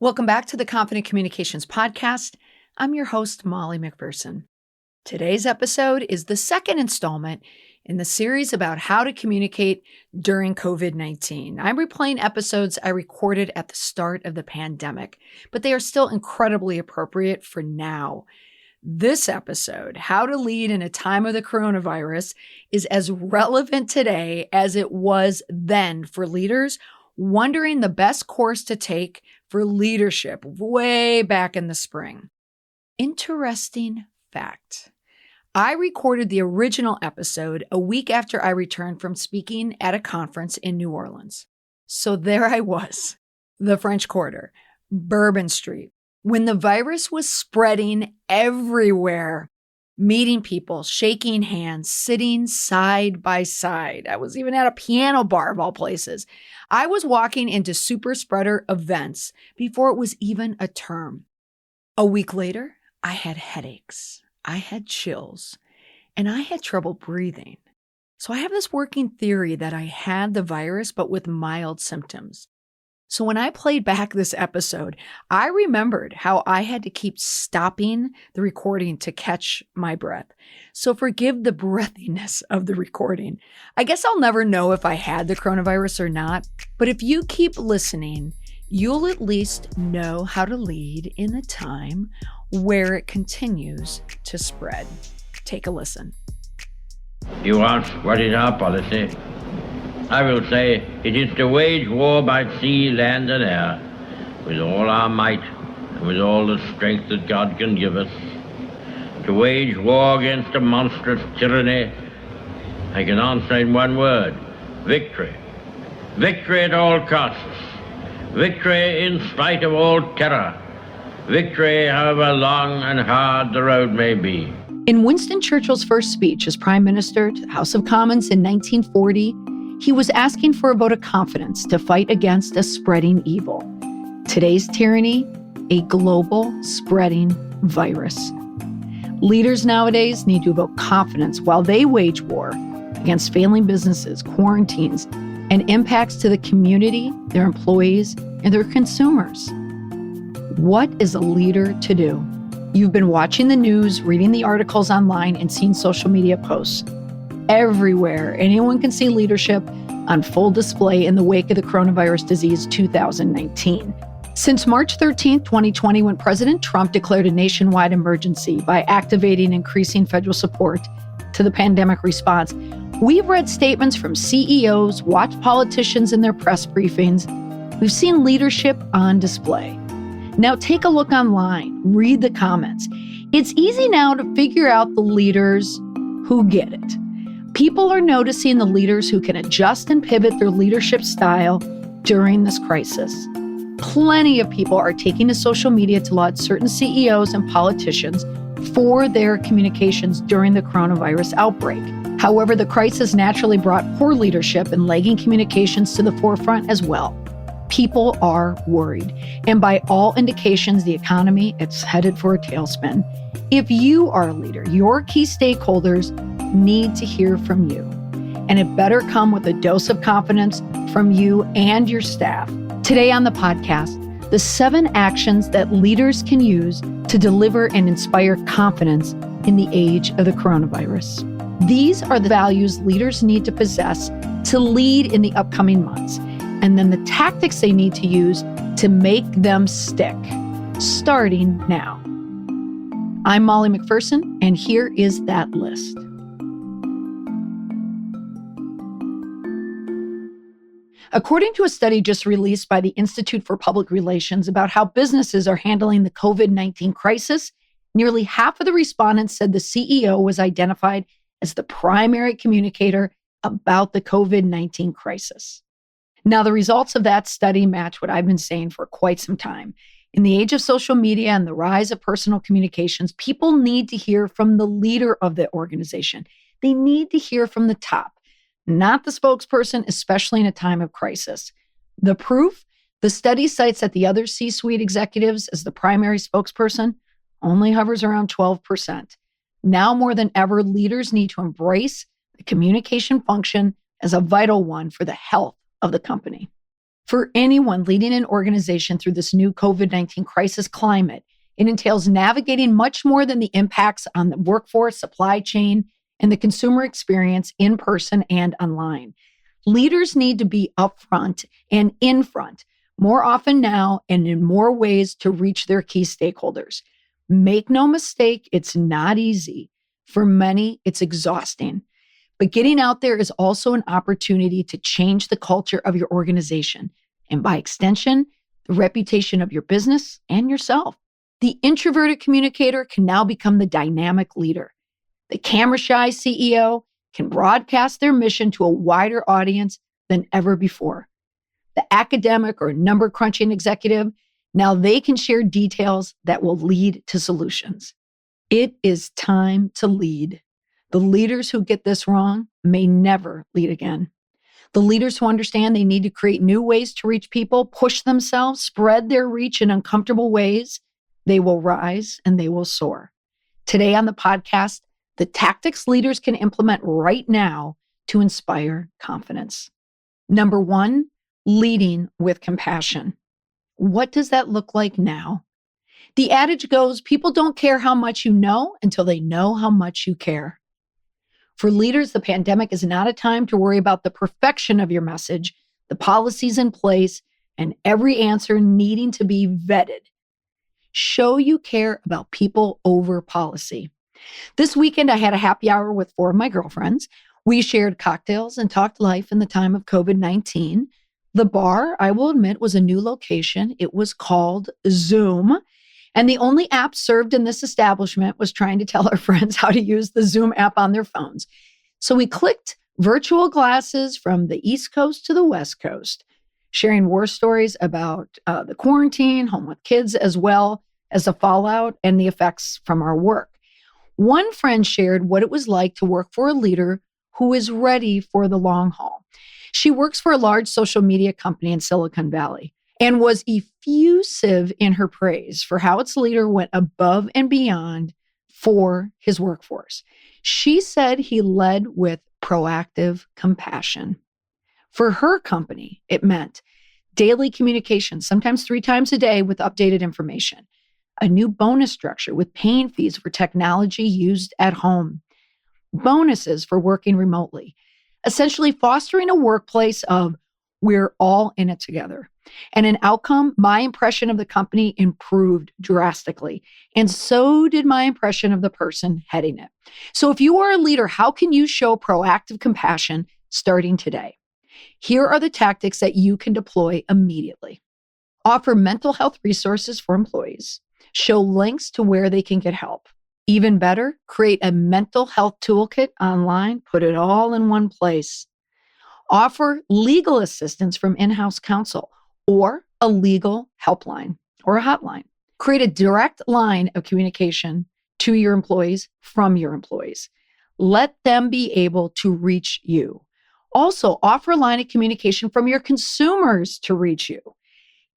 Welcome back to the Confident Communications Podcast. I'm your host, Molly McPherson. Today's episode is the second installment in the series about how to communicate during COVID-19. I'm replaying episodes I recorded at the start of the pandemic, but they are still incredibly appropriate for now. This episode, How to Lead in a Time of the Coronavirus, is as relevant today as it was then for leaders wondering the best course to take for leadership way back in the spring. Interesting fact. I recorded the original episode a week after I returned from speaking at a conference in New Orleans. So there I was, the French Quarter, Bourbon Street, when the virus was spreading everywhere, meeting people, shaking hands, sitting side by side. I was even at a piano bar of all places. I was walking into super spreader events before it was even a term. A week later, I had headaches, I had chills, and I had trouble breathing. So I have this working theory that I had the virus, but with mild symptoms. So when I played back this episode, I remembered how I had to keep stopping the recording to catch my breath. So forgive the breathiness of the recording. I guess I'll never know if I had the coronavirus or not, but if you keep listening, you'll at least know how to lead in a time where it continues to spread. Take a listen. You ask what is our policy? I will say it is to wage war by sea, land, and air, with all our might and with all the strength that God can give us. To wage war against a monstrous tyranny, I can answer in one word: victory. Victory at all costs. Victory in spite of all terror. Victory however long and hard the road may be. In Winston Churchill's first speech as Prime Minister to the House of Commons in 1940, he was asking for a vote of confidence to fight against a spreading evil. Today's tyranny, a global spreading virus. Leaders nowadays need to vote confidence while they wage war against failing businesses, quarantines, and impacts to the community, their employees, and their consumers. What is a leader to do? You've been watching the news, reading the articles online, and seeing social media posts. Everywhere, anyone can see leadership on full display in the wake of the coronavirus disease 2019. Since March 13, 2020, when President Trump declared a nationwide emergency by activating increasing federal support to the pandemic response, we've read statements from CEOs, watched politicians in their press briefings. We've seen leadership on display. Now take a look online, read the comments. It's easy now to figure out the leaders who get it. People are noticing the leaders who can adjust and pivot their leadership style during this crisis. Plenty of people are taking to social media to laud certain CEOs and politicians for their communications during the coronavirus outbreak. However, the crisis naturally brought poor leadership and lagging communications to the forefront as well. People are worried, and by all indications, the economy, it's headed for a tailspin. If you are a leader, your key stakeholders need to hear from you, and it better come with a dose of confidence from you and your staff. Today on the podcast, the 7 actions that leaders can use to deliver and inspire confidence in the age of the coronavirus. These are the values leaders need to possess to lead in the upcoming months, and then the tactics they need to use to make them stick, starting now. I'm Molly McPherson, and here is that list. According to a study just released by the Institute for Public Relations about how businesses are handling the COVID-19 crisis, nearly half of the respondents said the CEO was identified as the primary communicator about the COVID-19 crisis. Now, the results of that study match what I've been saying for quite some time. In the age of social media and the rise of personal communications, people need to hear from the leader of the organization. They need to hear from the top, not the spokesperson, especially in a time of crisis. The proof? The study cites that the other C-suite executives as the primary spokesperson only hovers around 12%. Now more than ever, leaders need to embrace the communication function as a vital one for the health of the company. For anyone leading an organization through this new COVID-19 crisis climate, it entails navigating much more than the impacts on the workforce, supply chain, and the consumer experience in person and online. Leaders need to be upfront and in front more often now and in more ways to reach their key stakeholders. Make no mistake, it's not easy. For many, it's exhausting. But getting out there is also an opportunity to change the culture of your organization and, by extension, the reputation of your business and yourself. The introverted communicator can now become the dynamic leader. The camera-shy CEO can broadcast their mission to a wider audience than ever before. The academic or number-crunching executive, now they can share details that will lead to solutions. It is time to lead. The leaders who get this wrong may never lead again. The leaders who understand they need to create new ways to reach people, push themselves, spread their reach in uncomfortable ways, they will rise and they will soar. Today on the podcast, the tactics leaders can implement right now to inspire confidence. Number one, leading with compassion. What does that look like now? The adage goes, people don't care how much you know until they know how much you care. For leaders, the pandemic is not a time to worry about the perfection of your message, the policies in place, and every answer needing to be vetted. Show you care about people over policy. This weekend, I had a happy hour with 4 of my girlfriends. We shared cocktails and talked life in the time of COVID-19. The bar, I will admit, was a new location. It was called Zoom. And the only app served in this establishment was trying to tell our friends how to use the Zoom app on their phones. So we clicked virtual glasses from the East Coast to the West Coast, sharing war stories about the quarantine, home with kids, as well as the fallout and the effects from our work. One friend shared what it was like to work for a leader who is ready for the long haul. She works for a large social media company in Silicon Valley and was effusive in her praise for how its leader went above and beyond for his workforce. She said he led with proactive compassion. For her company, it meant daily communication, sometimes 3 times a day with updated information, a new bonus structure with paying fees for technology used at home, bonuses for working remotely, essentially fostering a workplace of we're all in it together. And an outcome, my impression of the company improved drastically. And so did my impression of the person heading it. So if you are a leader, how can you show proactive compassion starting today? Here are the tactics that you can deploy immediately. Offer mental health resources for employees. Show links to where they can get help. Even better, create a mental health toolkit online, put it all in one place. Offer legal assistance from in-house counsel or a legal helpline or a hotline. Create a direct line of communication to your employees from your employees. Let them be able to reach you. Also, offer a line of communication from your consumers to reach you.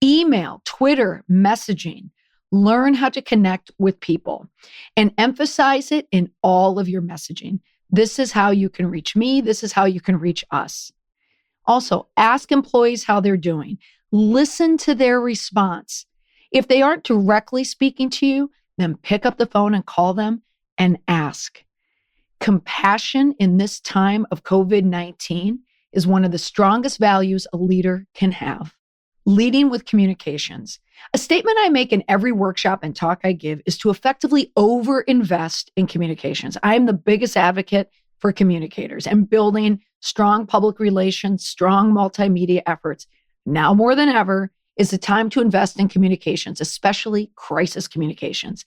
Email, Twitter, messaging. Learn how to connect with people and emphasize it in all of your messaging. This is how you can reach me. This is how you can reach us. Also, ask employees how they're doing. Listen to their response. If they aren't directly speaking to you, then pick up the phone and call them and ask. Compassion in this time of COVID-19 is one of the strongest values a leader can have. Leading with communications. A statement I make in every workshop and talk I give is to effectively overinvest in communications. I am the biggest advocate for communicators and building strong public relations, strong multimedia efforts. Now more than ever is the time to invest in communications, especially crisis communications.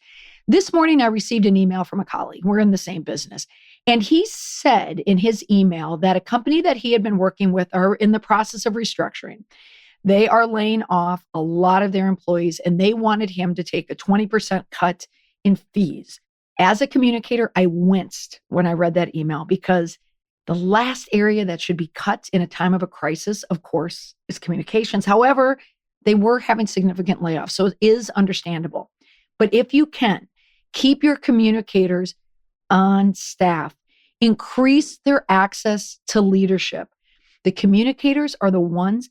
This morning, I received an email from a colleague. We're in the same business. And he said in his email that a company that he had been working with are in the process of restructuring. They are laying off a lot of their employees, and they wanted him to take a 20% cut in fees. As a communicator, I winced when I read that email because the last area that should be cut in a time of a crisis, of course, is communications. However, they were having significant layoffs, so it is understandable. But if you can, keep your communicators on staff, increase their access to leadership. The communicators are the ones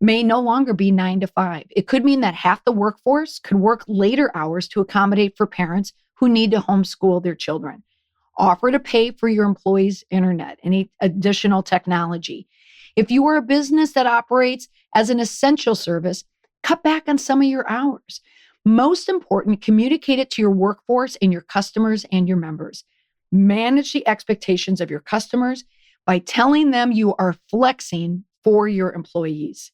may no longer be 9 to 5. It could mean that half the workforce could work later hours to accommodate for parents who need to homeschool their children. Offer to pay for your employees' internet, any additional technology. If you are a business that operates as an essential service, cut back on some of your hours. Most important, communicate it to your workforce and your customers and your members. Manage the expectations of your customers by telling them you are flexing for your employees.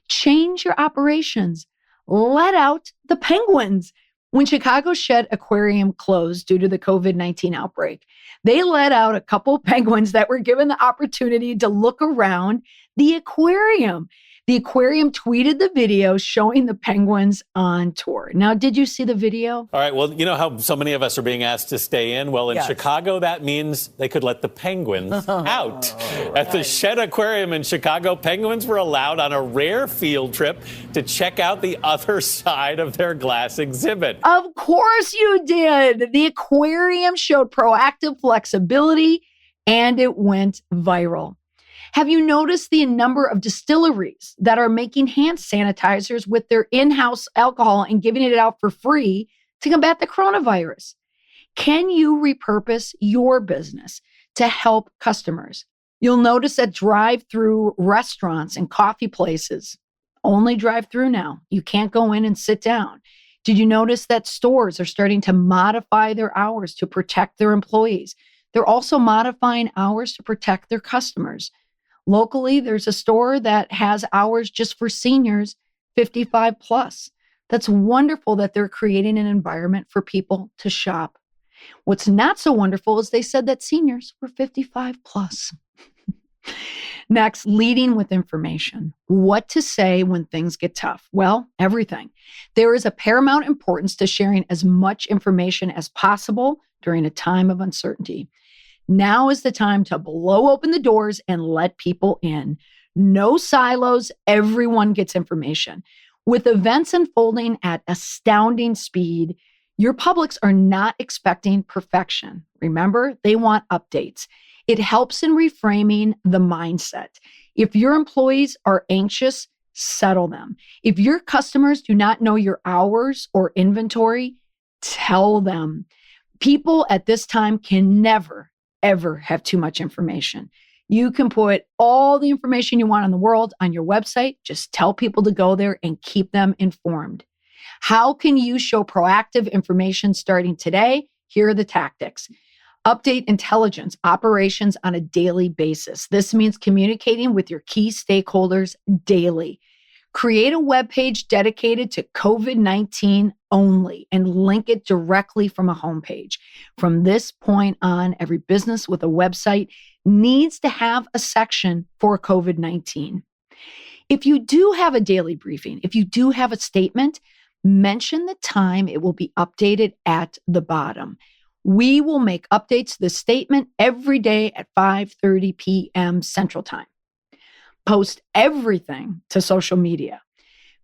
Change your operations. Let out the penguins. When Chicago's Shed Aquarium closed due to the COVID-19 outbreak, they let out a couple of penguins that were given the opportunity to look around the aquarium. The aquarium tweeted the video showing the penguins on tour. Now, did you see the video? All right. Well, you know how so many of us are being asked to stay in? Well, in Chicago, that means they could let the penguins out. At the Shed Aquarium in Chicago, penguins were allowed on a rare field trip to check out the other side of their glass exhibit. Of course you did. The aquarium showed proactive flexibility and it went viral. Have you noticed the number of distilleries that are making hand sanitizers with their in-house alcohol and giving it out for free to combat the coronavirus? Can you repurpose your business to help customers? You'll notice that drive-through restaurants and coffee places only drive-through now. You can't go in and sit down. Did you notice that stores are starting to modify their hours to protect their employees? They're also modifying hours to protect their customers. Locally, there's a store that has hours just for seniors 55 plus. That's wonderful that they're creating an environment for people to shop. What's not so wonderful is they said that seniors were 55 plus. Next, leading with information. What to say when things get tough? Well, everything. There is a paramount importance to sharing as much information as possible during a time of uncertainty. Now is the time to blow open the doors and let people in. No silos, everyone gets information. With events unfolding at astounding speed, your publics are not expecting perfection. Remember, they want updates. It helps in reframing the mindset. If your employees are anxious, settle them. If your customers do not know your hours or inventory, tell them. People at this time can never ever have too much information. You can put all the information you want in the world on your website. Just tell people to go there and keep them informed. How can you show proactive information starting today? Here are the tactics. Update intelligence operations on a daily basis. This means communicating with your key stakeholders daily. Create a web page dedicated to COVID-19 only and link it directly from a homepage. From this point on, every business with a website needs to have a section for COVID-19. If you do have a daily briefing, if you do have a statement, mention the time it will be updated at the bottom. We will make updates to the statement every day at 5:30 p.m. Central Time. Post everything to social media,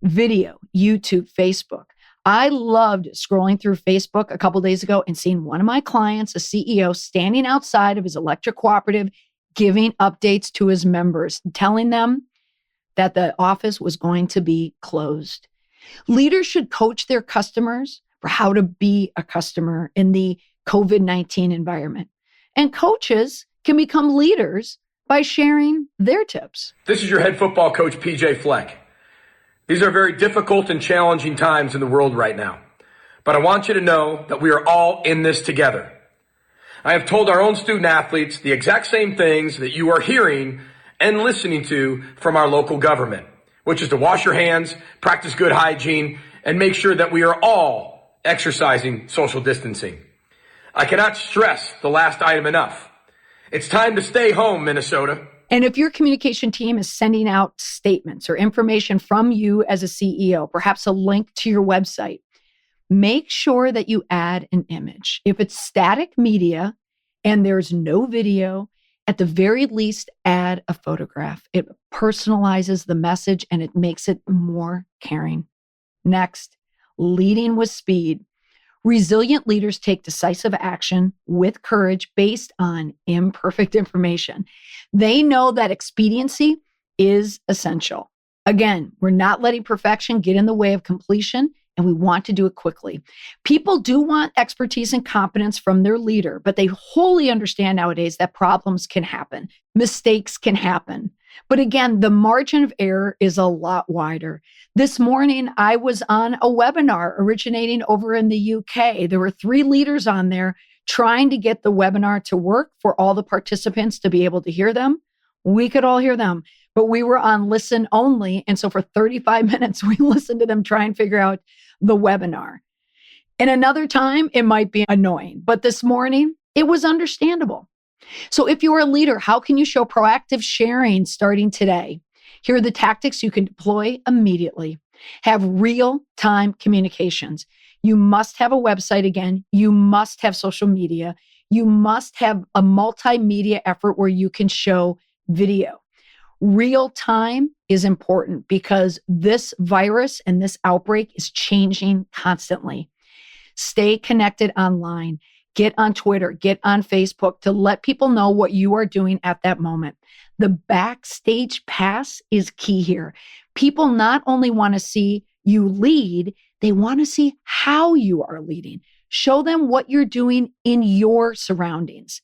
video, YouTube, Facebook. I loved scrolling through Facebook a couple days ago and seeing one of my clients, a CEO, standing outside of his electric cooperative, giving updates to his members, telling them that the office was going to be closed. Leaders should coach their customers for how to be a customer in the COVID-19 environment. And coaches can become leaders by sharing their tips. This is your head football coach, PJ Fleck. These are very difficult and challenging times in the world right now. But I want you to know that we are all in this together. I have told our own student athletes the exact same things that you are hearing and listening to from our local government, which is to wash your hands, practice good hygiene, and make sure that we are all exercising social distancing. I cannot stress the last item enough. It's time to stay home, Minnesota. And if your communication team is sending out statements or information from you as a CEO, perhaps a link to your website, make sure that you add an image. If it's static media and there's no video, at the very least, add a photograph. It personalizes the message and it makes it more caring. Next, leading with speed. Resilient leaders take decisive action with courage based on imperfect information. They know that expediency is essential. Again, we're not letting perfection get in the way of completion, and we want to do it quickly. People do want expertise and competence from their leader, but they wholly understand nowadays that problems can happen, mistakes can happen. But again, the margin of error is a lot wider. This morning, I was on a webinar originating over in the UK. There were 3 leaders on there trying to get the webinar to work for all the participants to be able to hear them. We could all hear them, but we were on listen only. And so for 35 minutes, we listened to them try and figure out the webinar. And another time, it might be annoying, but this morning, it was understandable. So if you're a leader, how can you show proactive sharing starting today? Here are the tactics you can deploy immediately. Have real-time communications. You must have a website again. You must have social media. You must have a multimedia effort where you can show video. Real time is important because this virus and this outbreak is changing constantly. Stay connected online. Get on Twitter, get on Facebook to let people know what you are doing at that moment. The backstage pass is key here. People not only want to see you lead, they want to see how you are leading. Show them what you're doing in your surroundings.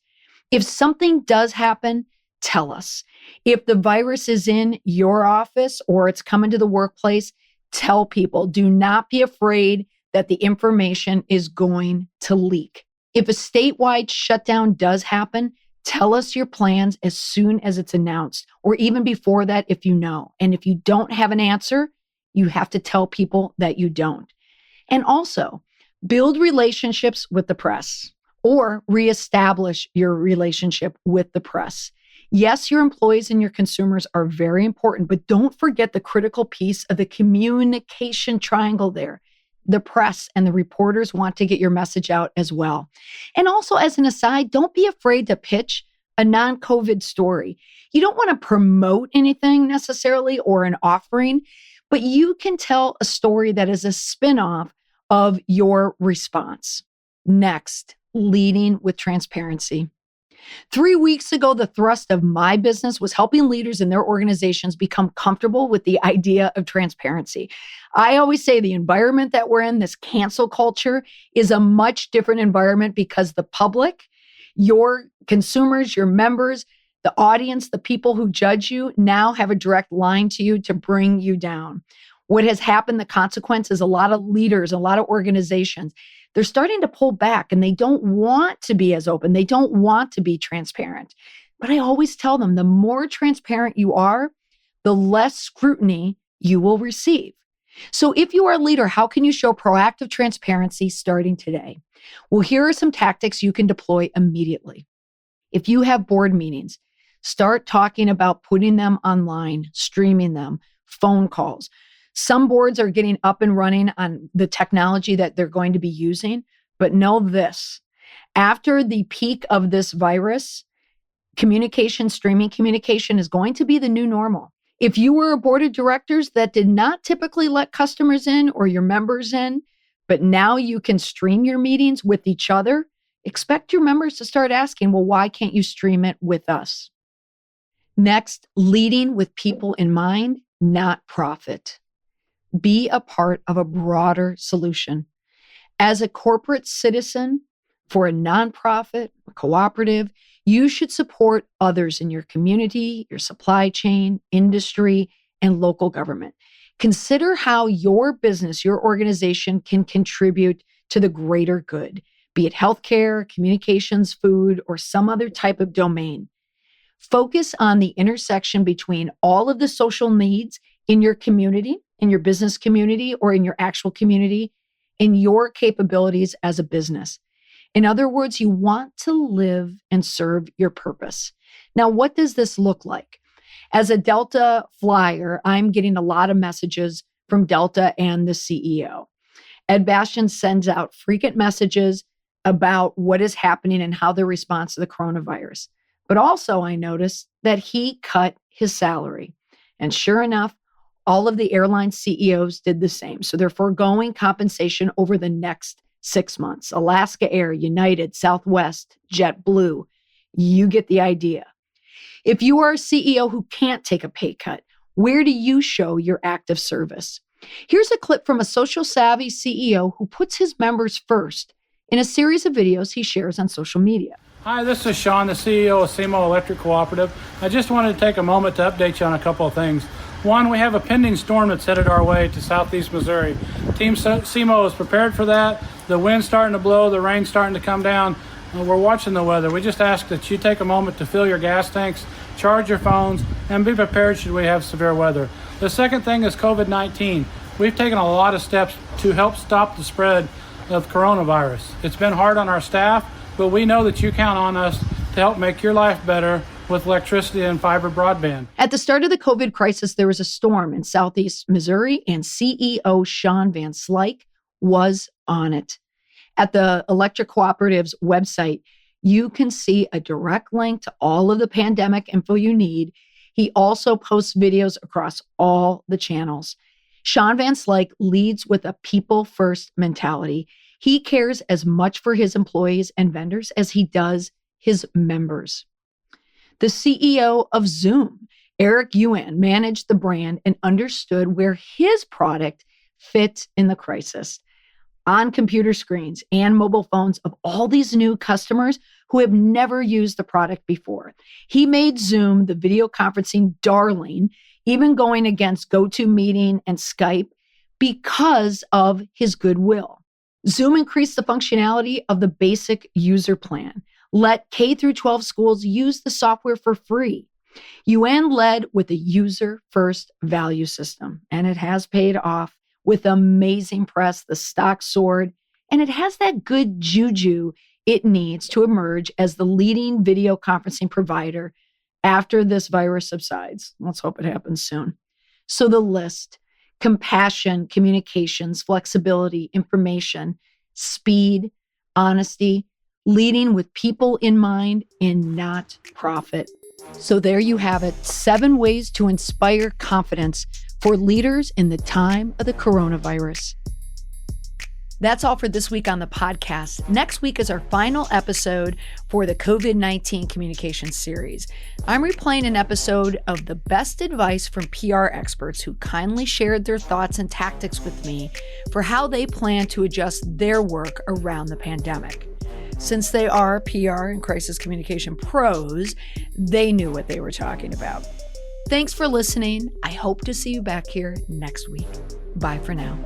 If something does happen, tell us. If the virus is in your office or it's coming to the workplace, tell people. Do not be afraid that the information is going to leak. If a statewide shutdown does happen, tell us your plans as soon as it's announced, or even before that if you know. And if you don't have an answer, you have to tell people that you don't. And also, build relationships with the press or reestablish your relationship with the press. Yes, your employees and your consumers are very important, but don't forget the critical piece of the communication triangle there. The press and the reporters want to get your message out as well. And also, as an aside, don't be afraid to pitch a non-COVID story. You don't want to promote anything necessarily or an offering, but you can tell a story that is a spin-off of your response. Next, leading with transparency. 3 weeks ago, the thrust of my business was helping leaders in their organizations become comfortable with the idea of transparency. I always say the environment that we're in, this cancel culture, is a much different environment because the public, your consumers, your members, the audience, the people who judge you now have a direct line to you to bring you down. What has happened, the consequence is a lot of leaders, a lot of organizations, they're starting to pull back and they don't want to be as open. They don't want to be transparent. But I always tell them the more transparent you are, the less scrutiny you will receive. So if you are a leader, how can you show proactive transparency starting today? Well, here are some tactics you can deploy immediately. If you have board meetings, start talking about putting them online, streaming them, phone calls. Some boards are getting up and running on the technology that they're going to be using, but know this, after the peak of this virus, communication, streaming communication is going to be the new normal. If you were a board of directors that did not typically let customers in or your members in, but now you can stream your meetings with each other, expect your members to start asking, well, why can't you stream it with us? Next, leading with people in mind, not profit. Be a part of a broader solution. As a corporate citizen for a nonprofit, a cooperative, you should support others in your community, your supply chain, industry, and local government. Consider how your business, your organization can contribute to the greater good, be it healthcare, communications, food, or some other type of domain. Focus on the intersection between all of the social needs in your community, in your business community, or in your actual community, in your capabilities as a business. In other words, you want to live and serve your purpose. Now, what does this look like? As a Delta flyer, I'm getting a lot of messages from Delta and the CEO. Ed Bastian sends out frequent messages about what is happening and how the response to the coronavirus. But also, I noticed that he cut his salary. And sure enough, all of the airline CEOs did the same. So they're foregoing compensation over the next 6 months. Alaska Air, United, Southwest, JetBlue. You get the idea. If you are a CEO who can't take a pay cut, Where do you show your active service? Here's a clip from a social savvy CEO who puts his members first in a series of videos he shares on social media. Hi, this is Sean, the CEO of SEMO Electric Cooperative. I just wanted to take a moment to update you on a couple of things. One, we have a pending storm that's headed our way to southeast Missouri. Team SEMO is prepared for that. The wind's starting to blow, the rain's starting to come down. We're watching the weather. We just ask that you take a moment to fill your gas tanks, charge your phones, and be prepared should we have severe weather. The second thing is COVID-19. We've taken a lot of steps to help stop the spread of coronavirus. It's been hard on our staff, but we know that you count on us to help make your life better with electricity and fiber broadband. At the start of the COVID crisis, there was a storm in southeast Missouri, and CEO Sean Van Slyke was on it. At the Electric Cooperative's website, you can see a direct link to all of the pandemic info you need. He also posts videos across all the channels. Sean Van Slyke leads with a people-first mentality. He cares as much for his employees and vendors as he does his members. The CEO of Zoom, Eric Yuan, managed the brand and understood where his product fit in the crisis. On computer screens and mobile phones of all these new customers who have never used the product before. He made Zoom the video conferencing darling, even going against GoToMeeting and Skype because of his goodwill. Zoom increased the functionality of the basic user plan, let K-12 schools use the software for free. Yuan led with a user-first value system, and it has paid off. With amazing press, the stock soared, and it has that good juju it needs to emerge as the leading video conferencing provider after this virus subsides. Let's hope it happens soon. So the list: compassion, communications, flexibility, information, speed, honesty, leading with people in mind and not profit. So there you have it, 7 ways to inspire confidence for leaders in the time of the coronavirus. That's all for this week on the podcast. Next week is our final episode for the COVID-19 communication series. I'm replaying an episode of the best advice from PR experts who kindly shared their thoughts and tactics with me for how they plan to adjust their work around the pandemic. Since they are PR and crisis communication pros, they knew what they were talking about. Thanks for listening. I hope to see you back here next week. Bye for now.